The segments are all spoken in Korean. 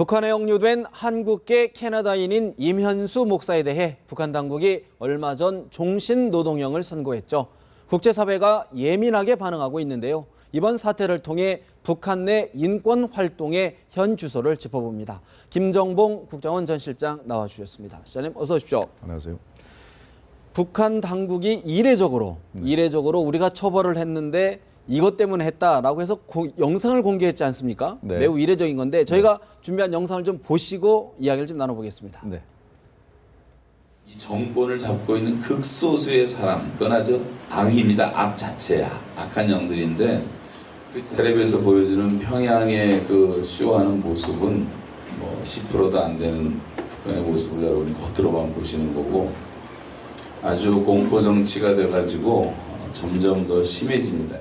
북한에 억류된 한국계 캐나다인인 임현수 목사에 대해 북한 당국이 얼마 전 종신노동형을 선고했죠. 국제사회가 예민하게 반응하고 있는데요. 이번 사태를 통해 북한 내 인권 활동의 현 주소를 짚어봅니다. 김정봉 국정원 전 실장 나와주셨습니다. 시장님 어서 오십시오. 안녕하세요. 북한 당국이 이례적으로 우리가 처벌을 했는데 이것 때문에 했다라고 해서 영상을 공개했지 않습니까? 네. 매우 이례적인 건데 저희가 준비한 영상을 좀 보시고 이야기를 좀 나눠보겠습니다. 네. 이 정권을 잡고 있는 극소수의 사람, 그건 아주 악입니다. 악 자체야. 악한 영들인데 그 텔레비에서 보여주는 평양의 그 쇼하는 모습은 뭐 10%도 안 되는 북한의 모습을 여러분이 겉으로만 보시는 거고 아주 공포 정치가 돼가지고 점점 더 심해집니다.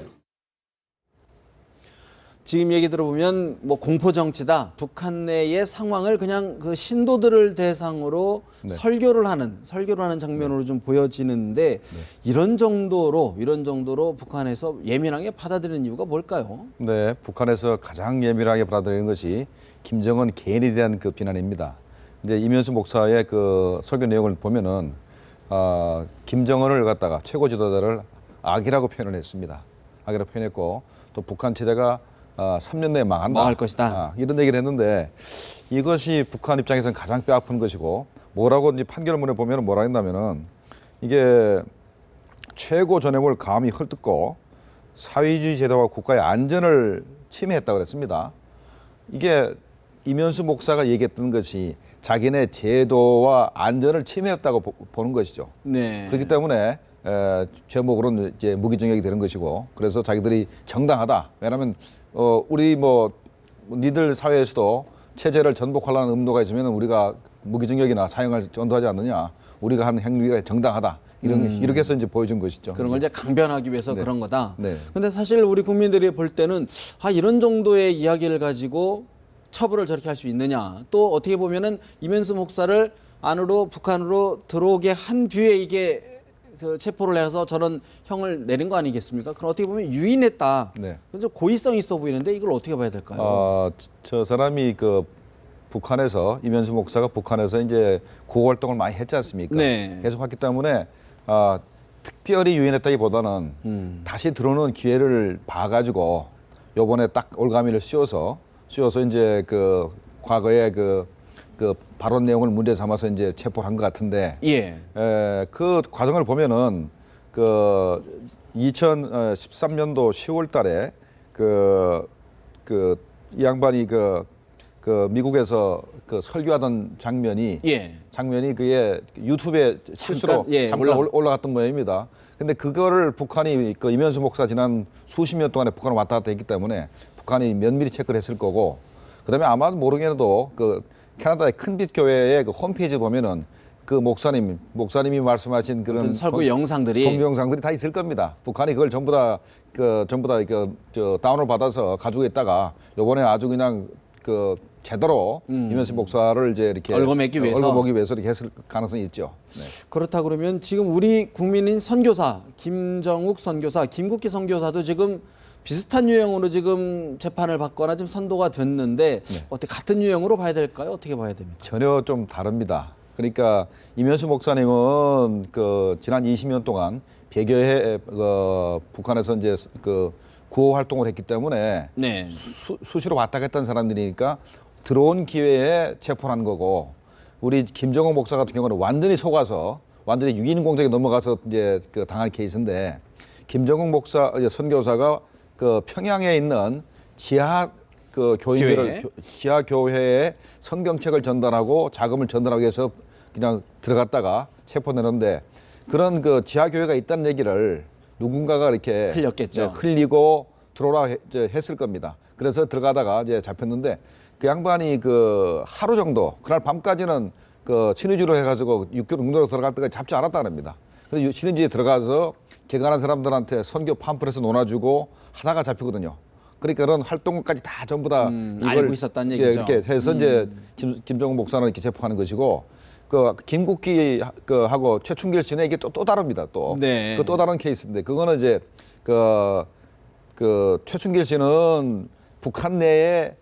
지금 얘기 들어보면 뭐 공포 정치다. 북한 내의 상황을 그냥 그 신도들을 대상으로 네. 설교를 하는 장면으로 좀 보여지는데 이런 정도로 북한에서 예민하게 받아들이는 이유가 뭘까요? 네, 북한에서 가장 예민하게 받아들이는 것이 김정은 개인에 대한 그 비난입니다. 이제 임현수 목사의 그 설교 내용을 보면은 김정은을 갖다가 최고 지도자를 악이라고 표현을 했습니다. 악이라고 표현했고 또 북한 체제가 3년 내에 망할 것이다. 이런 얘기를 했는데 이것이 북한 입장에서는 가장 뼈아픈 것이고 뭐라고 이제 판결문에 보면 뭐라 했냐면은 이게 최고 전횡을 감히 헐뜯고 사회주의 제도와 국가의 안전을 침해했다고 그랬습니다. 이게 임현수 목사가 얘기했던 것이 자기네 제도와 안전을 침해했다고 보는 것이죠. 네. 그렇기 때문에 제목으로는 이제 무기징역이 되는 것이고 그래서 자기들이 정당하다. 왜냐하면 우리 뭐 니들 사회에서도 체제를 전복하려는 음모가 있으면 우리가 무기징역이나 사형을 전도하지 않느냐. 우리가 하는 행위가 정당하다. 이렇게 해서 이제 보여준 것이죠. 그런 걸 이제 강변하기 위해서 네. 그런 거다. 네. 근데 사실 우리 국민들이 볼 때는 이런 정도의 이야기를 가지고 처벌을 저렇게 할 수 있느냐. 또 어떻게 보면은 임현수 목사를 북한으로 들어오게 한 뒤에 이게 그 체포를 해서 저런 형을 내린 거 아니겠습니까? 그럼 어떻게 보면 유인했다. 네. 그래서 고의성이 있어 보이는데 이걸 어떻게 봐야 될까요? 저 사람이 그 북한에서 임현수 목사가 북한에서 이제 구호 활동을 많이 했지 않습니까? 네. 계속 했기 때문에 특별히 유인했다기보다는 다시 들어오는 기회를 봐가지고 요번에 딱 올가미를 씌워서 이제 그 과거에 그 발언 내용을 문제 삼아서 이제 체포를 한 것 같은데 예. 그 과정을 보면은 그 2013년도 10월달에 이 양반이 그 미국에서 그 설교하던 장면이 그게 유튜브에 실수로 잠깐 올라갔던 모양입니다. 근데 그거를 북한이 그 임현수 목사 지난 수십 년 동안에 북한을 왔다 갔다 했기 때문에 북한이 면밀히 체크를 했을 거고 그다음에 아마 모르겠어도 그 캐나다의 큰빛 교회의 그 홈페이지 보면은 그 목사님이 말씀하신 그런 설교 영상들이 동영상들이 다 있을 겁니다. 북한이 그걸 전부 다 다운을 받아서 가지고 있다가 요번에 아주 그냥 그 제대로 임현수 목사를 이제 이렇게 얽어매기 위해서 이렇게 했을 가능성이 있죠. 네. 그렇다 그러면 지금 우리 국민인 선교사 김정욱 선교사, 김국기 선교사도 지금 비슷한 유형으로 지금 재판을 받거나 지금 선도가 됐는데 어떻게 같은 유형으로 봐야 될까요? 어떻게 봐야 됩니까? 전혀 좀 다릅니다. 그러니까 임현수 목사님은 그 지난 20년 동안 배교회 북한에서 이제 그 구호 활동을 했기 때문에 수시로 왔다 갔다 했던 사람들이니까 들어온 기회에 체포를 한 거고 우리 김정욱 목사 같은 경우는 완전히 속아서 완전히 유인 공작에 넘어가서 이제 그 당한 케이스인데 김정욱 목사 선교사가 그 평양에 있는 지하 그 지하 교회에 성경책을 전달하고 자금을 전달하기 위해서 그냥 들어갔다가 체포되는데 그런 그 지하 교회가 있다는 얘기를 누군가가 이렇게 흘렸겠죠. 흘리고 들어오라 했을 겁니다. 그래서 들어가다가 이제 잡혔는데 그 양반이 그 하루 정도 그날 밤까지는 그 친위주로 해가지고 육교로 들어갈 때까지 잡지 않았다는 겁니다. 그래서 친위주에 들어가서 개간한 사람들한테 선교 팜플렛을 논아주고 하다가 잡히거든요. 그러니까 그런 활동까지 다 전부 다 알고 있었다는 얘기죠. 이렇게 해서 이제 김정욱 목사는 이렇게 체포하는 것이고 그 김국기 하고 최충길 씨는 이게 또 다릅니다. 또 다른 케이스인데 그거는 이제 그 최충길 씨는 북한 내에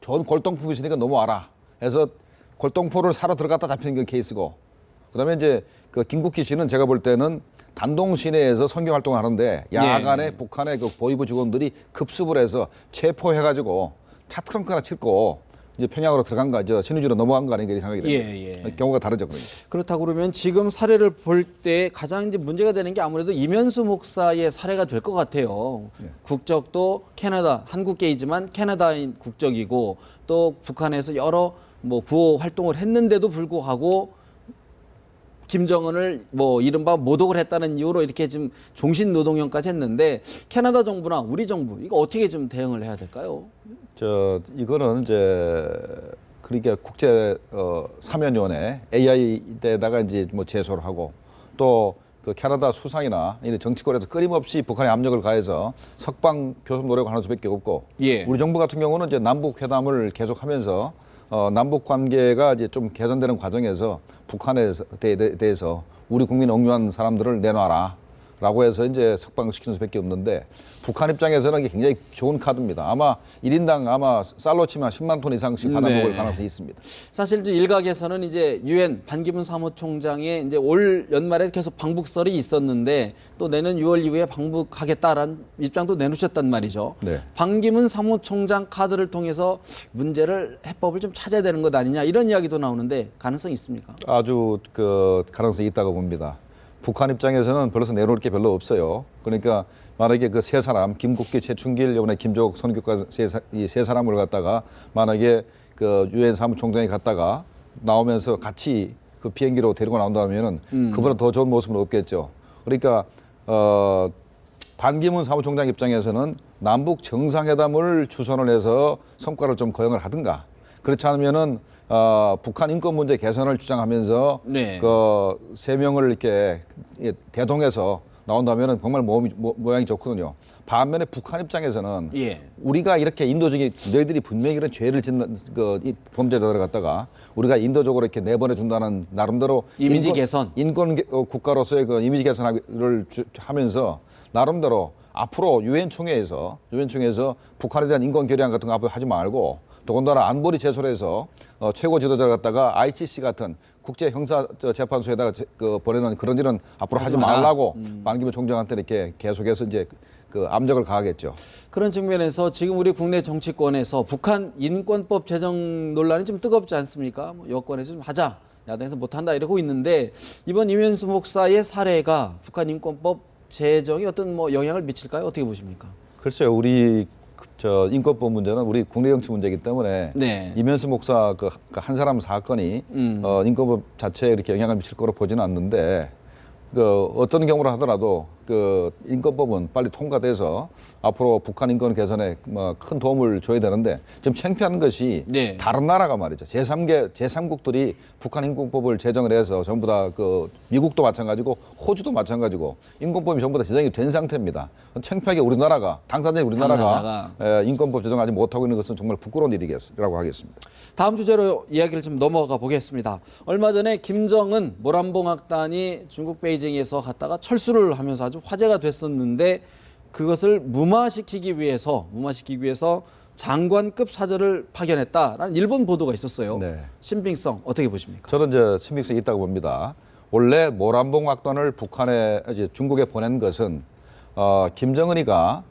좋은 골동품이 있으니까 넘어와라. 해서 골동포를 사러 들어갔다 잡히는 게 케이스고, 그다음에 이제 그 김국희 씨는 제가 볼 때는 단동 시내에서 선교 활동을 하는데 야간에 북한의 그 보위부 직원들이 급습을 해서 체포해가지고 차 트렁크 하나 싣고 이제 평양으로 들어간 거, 신의주로 넘어간 거 아닌가 이 생각이 됩니다. 경우가 다르죠, 그러니까. 그렇다고 그러면 지금 사례를 볼 때 가장 이제 문제가 되는 게 아무래도 이면수 목사의 사례가 될 것 같아요. 국적도 캐나다, 한국계이지만 캐나다인 국적이고 또 북한에서 여러 뭐 구호 활동을 했는데도 불구하고 김정은을 뭐 이른바 모독을 했다는 이유로 이렇게 지금 종신 노동형까지 했는데 캐나다 정부나 우리 정부 이거 어떻게 좀 대응을 해야 될까요? 이거는 이제 그러니까 국제 사면위원회 AI에다가 이제 뭐 제소를 하고 또 그 캐나다 수상이나 이런 정치권에서 끊임없이 북한에 압력을 가해서 석방 교섭 노력을 하는 수밖에 없고, 우리 정부 같은 경우는 이제 남북 회담을 계속하면서 남북 관계가 이제 좀 개선되는 과정에서 북한에 대해서 우리 국민 억류한 사람들을 내놔라라고 해서 이제 석방시키는 수밖에 없는데, 북한 입장에서는 이게 굉장히 좋은 카드입니다. 아마 1인당 아마 쌀로 치면 10만 톤 이상씩 받아먹을 가능성이 있습니다. 사실 일각에서는 이제 유엔 반기문 사무총장의 이제 올 연말에 계속 방북설이 있었는데 또 내년 6월 이후에 방북하겠다라는 입장도 내놓으셨단 말이죠. 반기문 사무총장 카드를 통해서 문제를 해법을 좀 찾아야 되는 것 아니냐 이런 이야기도 나오는데 가능성이 있습니까? 아주 그 가능성이 있다고 봅니다. 북한 입장에서는 벌써 내놓을 게 별로 없어요. 그러니까 만약에 그 세 사람, 김국기, 최충길, 이번에 김조국 선교과 이 세 사람을 갖다가 만약에 그 유엔 사무총장이 갔다가 나오면서 같이 그 비행기로 데리고 나온다면은 그보다 더 좋은 모습은 없겠죠. 그러니까 반기문 사무총장 입장에서는 남북 정상회담을 주선을 해서 성과를 좀 거행을 하든가, 그렇지 않으면은 북한 인권 문제 개선을 주장하면서 그 세 명을 이렇게 대동해서 나온다면은 정말 모양이 좋거든요. 반면에 북한 입장에서는 우리가 이렇게 인도적인, 너희들이 분명히 이런 죄를 짓는 그 범죄자들을 갖다가 우리가 인도적으로 이렇게 내보내 준다는 나름대로 이미지 개선, 인권 국가로서의 그 이미지 개선을 하면서 나름대로 앞으로 유엔 총회에서 북한에 대한 인권 결의안 같은 거 앞으로 하지 말고, 더군다나 안보리 제소를 해서 최고 지도자를 갖다가 ICC 같은 국제 형사 재판소에다가 보내는 그런 일은 앞으로 하지 말라고 반기문 총장한테 이렇게 계속해서 이제 그 압력을 가하겠죠. 그런 측면에서 지금 우리 국내 정치권에서 북한 인권법 제정 논란이 좀 뜨겁지 않습니까? 뭐 여권에서 좀 하자, 야당에서 못한다 이러고 있는데 이번 이면수 목사의 사례가 북한 인권법 제정이 어떤 뭐 영향을 미칠까요? 어떻게 보십니까? 글쎄요, 우리 인권법 문제는 우리 국내 정치 문제이기 때문에 이면수 목사 그 한 사람 사건이 인권법 자체에 이렇게 영향을 미칠 거로 보지는 않는데, 그 어떤 경우를 하더라도 그 인권법은 빨리 통과돼서 앞으로 북한 인권 개선에 뭐 큰 도움을 줘야 되는데, 지금 창피한 것이 다른 나라가 말이죠. 제3국들이 북한 인권법을 제정을 해서 전부 다 그 미국도 마찬가지고 호주도 마찬가지고 인권법이 전부 다 제정이 된 상태입니다. 창피하게 우리나라가, 당사자인 우리나라가 인권법 제정하지 못하고 있는 것은 정말 부끄러운 일이라고 하겠습니다. 다음 주제로 이야기를 좀 넘어가 보겠습니다. 얼마 전에 김정은 모란봉악단이 중국 베이징에서 갔다가 철수를 하면서 아주 화제가 됐었는데, 그것을 무마시키기 위해서 장관급 사절을 파견했다라는 일본 보도가 있었어요. 신빙성 어떻게 보십니까? 저는 이제 신빙성이 있다고 봅니다. 원래 모란봉악단을 중국에 보낸 것은 김정은이가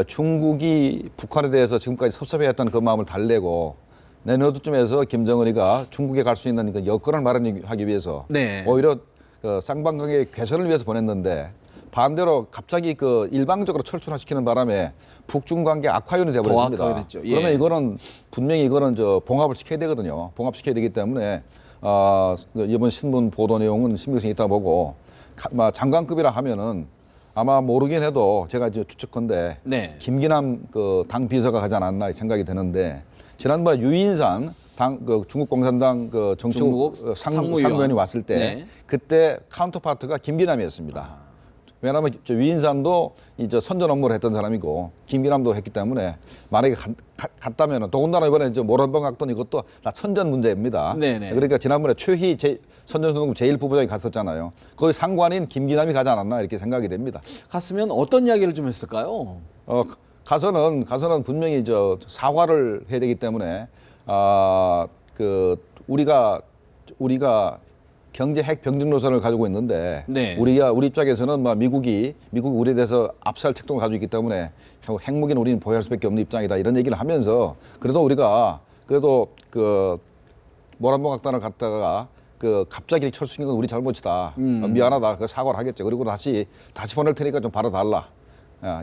중국이 북한에 대해서 지금까지 섭섭해했던 그 마음을 달래고 내년 어두쯤에서 김정은이가 중국에 갈 수 있는 그 여건을 마련하기 위해서 오히려 그 쌍방관계 개선을 위해서 보냈는데, 반대로 갑자기 그 일방적으로 철수시키는 바람에 북중 관계 악화연이 되어버렸습니다. 그러면 이거는 분명히 봉합을 시켜야 되거든요. 봉합시켜야 되기 때문에 이번 신문 보도 내용은 신빙성이 있다 보고, 장관급이라 하면은 아마 모르긴 해도 제가 이제 추측컨대 김기남 그 당 비서가 가지 않았나 생각이 드는데, 지난번 유인산 중국 공산당 그 정치국 상무위원이 왔을 때 그때 카운터파트가 김기남이었습니다. 왜냐하면 유인산도 이제 선전 업무를 했던 사람이고 김기남도 했기 때문에 만약에 갔다면은, 더군다나 이번에 이제 모란봉악단 이것도 다 선전 문제입니다. 그러니까 지난번에 최희 선전소동부 제1부부장이 갔었잖아요. 거기 상관인 김기남이 가지 않았나 이렇게 생각이 됩니다. 갔으면 어떤 이야기를 좀 했을까요? 가서는 분명히 사과를 해야 되기 때문에 그 우리가 경제 핵 병정 노선을 가지고 있는데 네. 우리 입장에서는 뭐 미국이 우리에 대해서 압살 책동을 가지고 있기 때문에 핵무기는 우리는 보유할 수밖에 없는 입장이다 이런 얘기를 하면서 그래도 우리가 그 모란봉악단을 갖다가 그 갑자기 철수인 건 우리 잘못이다. 미안하다. 그 사과를 하겠죠. 그리고 다시 보낼 테니까 좀 받아달라.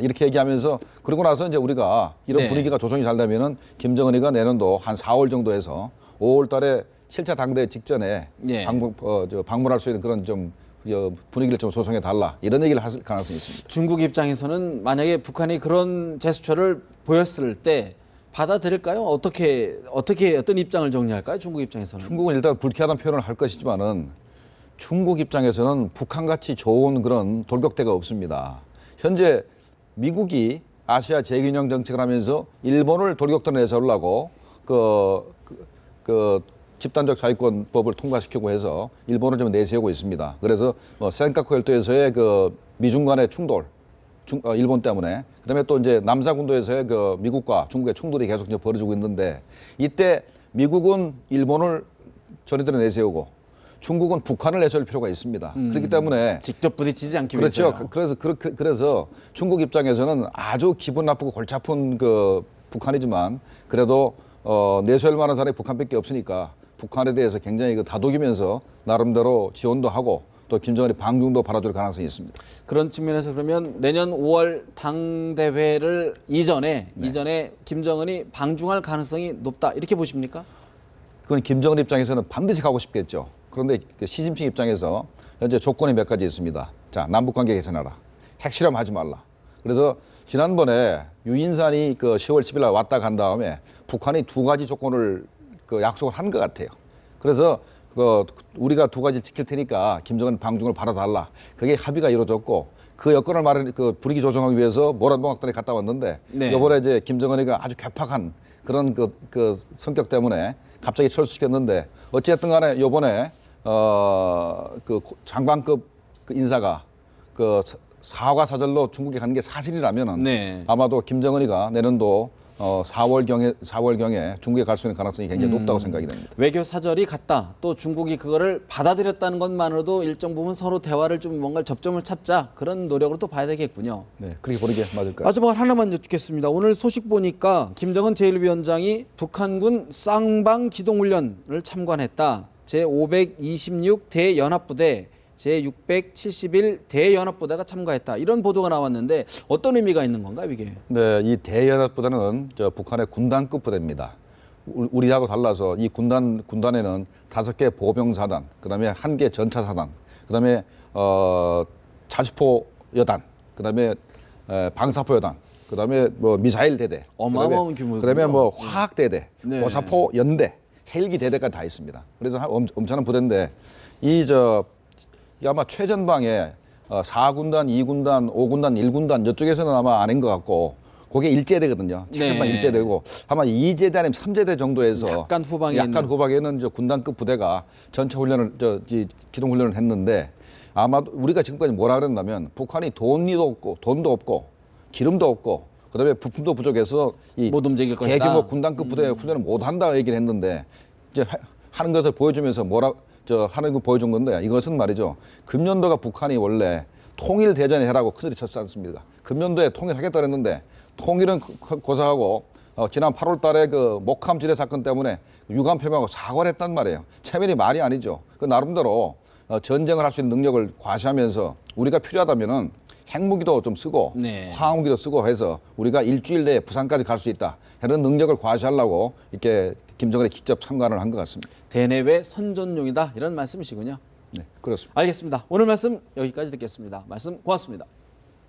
이렇게 얘기하면서 그러고 나서 이제 우리가 이런 네. 분위기가 조성이 잘 되면은 김정은이가 내년도 한 4월 정도에서 5월 달에 7차 당대 직전에 네. 방문할 수 있는 그런 좀 분위기를 좀 조성해 달라. 이런 얘기를 할 가능성이 있습니다. 중국 입장에서는 만약에 북한이 그런 제스처를 보였을 때 받아들일까요? 어떻게 어떤 입장을 정리할까요? 중국 입장에서는. 중국은 일단 불쾌하다는 표현을 할 것이지만은 중국 입장에서는 북한같이 좋은 그런 돌격대가 없습니다. 현재 미국이 아시아 재균형 정책을 하면서 일본을 돌격대 내세우려고 그 집단적 자위권법을 통과시키고 해서 일본을 좀 내세우고 있습니다. 그래서 센카쿠 열도에서의 그 미중 간의 충돌, 일본 때문에 그다음에 또 이제 남사군도에서의 그 미국과 중국의 충돌이 계속 이제 벌어지고 있는데 이때 미국은 일본을 전위들에 내세우고 중국은 북한을 내세울 필요가 있습니다. 그렇기 때문에 직접 부딪히지 않기 그렇죠. 위해서요. 그래서 중국 입장에서는 아주 기분 나쁘고 골치 아픈 그 북한이지만 그래도 내세울 만한 사람이 북한밖에 없으니까 북한에 대해서 굉장히 그 다독이면서 나름대로 지원도 하고 또 김정은이 방중도 받아줄 가능성이 있습니다. 그런 측면에서 그러면 내년 5월 당대회를 이전에 김정은이 방중할 가능성이 높다 이렇게 보십니까? 그건 김정은 입장에서는 반드시 가고 싶겠죠. 그런데 시진핑 입장에서 현재 조건이 몇 가지 있습니다. 자, 남북 관계 개선하라. 핵실험하지 말라. 그래서 지난번에 유인산이 그 10월 10일 날 왔다 간 다음에 북한이 두 가지 조건을 약속을 한 것 같아요. 그래서 우리가 두 가지 지킬 테니까 김정은 방중을 받아달라. 그게 합의가 이루어졌고 그 여건을 그 분위기 조성하기 위해서 모란봉악단에 갔다 왔는데 네. 이번에 이제 김정은이가 아주 괴팍한 그런 그 성격 때문에 갑자기 철수시켰는데 어찌됐든 간에 이번에 그 장관급 그 인사가 그 사과 사절로 중국에 간 게 사실이라면은 네. 아마도 김정은이가 내년도 4월경에 중국에 갈 수 있는 가능성이 굉장히 높다고 생각이 됩니다. 외교 사절이 갔다. 또 중국이 그거를 받아들였다는 것만으로도 일정 부분 서로 대화를 좀 뭔가 접점을 찾자 그런 노력으로 또 봐야 되겠군요. 네, 그렇게 보는 게 맞을까요? 마지막 하나만 여쭙겠습니다. 오늘 소식 보니까 김정은 제1위원장이 북한군 쌍방 기동훈련을 참관했다. 제526 대연합부대, 제671 대연합부대가 참가했다. 이런 보도가 나왔는데 어떤 의미가 있는 건가요, 이게? 네, 이 대연합부대는 북한의 군단급 부대입니다. 우리하고 달라서 이 군단에는 5개 보병사단, 그다음에 1개 전차사단, 그다음에 자주포 여단, 그다음에 방사포 여단, 그다음에 뭐 미사일 대대, 어마어마한 규모군요. 그다음에 뭐 화학 대대, 네. 고사포 연대, 헬기 대대까지 다 있습니다. 그래서 엄청난 부대인데 아마 최전방에 4군단, 2군단, 5군단, 1군단 이쪽에서는 아마 아닌 것 같고 그게 일제대거든요. 최전방 네. 일제대고 아마 2제대 아니면 3제대 정도에서 약간 후방에는 군단급 부대가 전차 훈련을 기동 훈련을 했는데 아마 우리가 지금까지 뭐라 그랬냐면 북한이 돈도 없고 기름도 없고 그다음에 부품도 부족해서 못 움직일 것이다. 대규모 군단급 부대 훈련을 못 한다 얘기를 했는데 이제 하는 것을 보여주면서 하는 거 보여준 건데 이것은 말이죠. 금년도가 북한이 원래 통일 대전에 해라고 큰소리 쳤지 않습니까? 금년도에 통일하겠다 그랬는데 통일은 고사하고 지난 8월 달에 그 목함 지뢰 사건 때문에 유감 표명하고 사과를 했단 말이에요. 체면이 말이 아니죠. 그 나름대로 전쟁을 할 수 있는 능력을 과시하면서 우리가 필요하다면은 핵무기도 좀 쓰고 네. 화학무기도 쓰고 해서 우리가 일주일 내에 부산까지 갈 수 있다. 이런 능력을 과시하려고 이렇게 김정은이 직접 참관을 한 것 같습니다. 대내외 선전용이다 이런 말씀이시군요. 네, 그렇습니다. 알겠습니다. 오늘 말씀 여기까지 듣겠습니다. 말씀 고맙습니다.